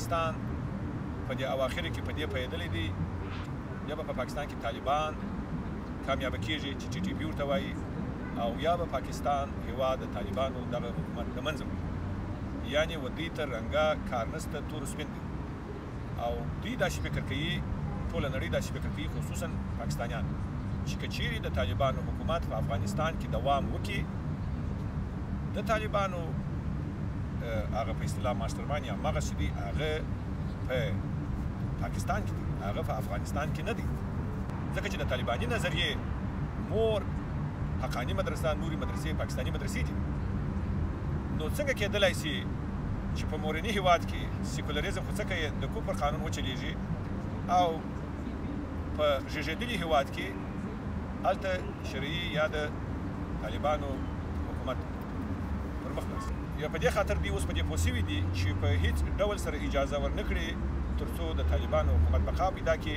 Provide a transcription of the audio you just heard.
افغانستان په دې اواخرو کې په دې پوهېدلی دی یا به په پاکستان کې طالبان کامیابه کېږي چې ټي ټي پي ورته وایي او یا به پاکستان هېواد د طالبانو دغه حکومت له منځه وړي یعنې و دوی ته رنګه کار نشته تور سپین دی او دوی داسې فکر کوي ټوله نړۍ داسې فکر کوي خصوصا پاکستانیان چې که چیرې د طالبانو حکومت په افغانستان کې دوام وکړي د طالبانو هغه په اصطلاح ماسټرمایند یا مغز چې دي هغه په پاکستان کې دي هغه په افغانستان کې نه دي ځکه چې د طالباني نظریې مور حقاني مدرسه نوري مدرسې پاکستاني مدرسې دي نو څنګه کېدلی سي چې په مورني هېواد کې سیکولریزم خو څه کوي د کفر قانون وچلېږي او په ژېږېدلي هېواد کې هلته شرعي یا د طالبانو حکومت پر مخ لاس یا په دې خاطر دوی اوس په دې پوه سوي دي چې په هېڅ ډول سره اجازه ورنه کړي تر څو د طالبانو حکومت بقا پیدا کړي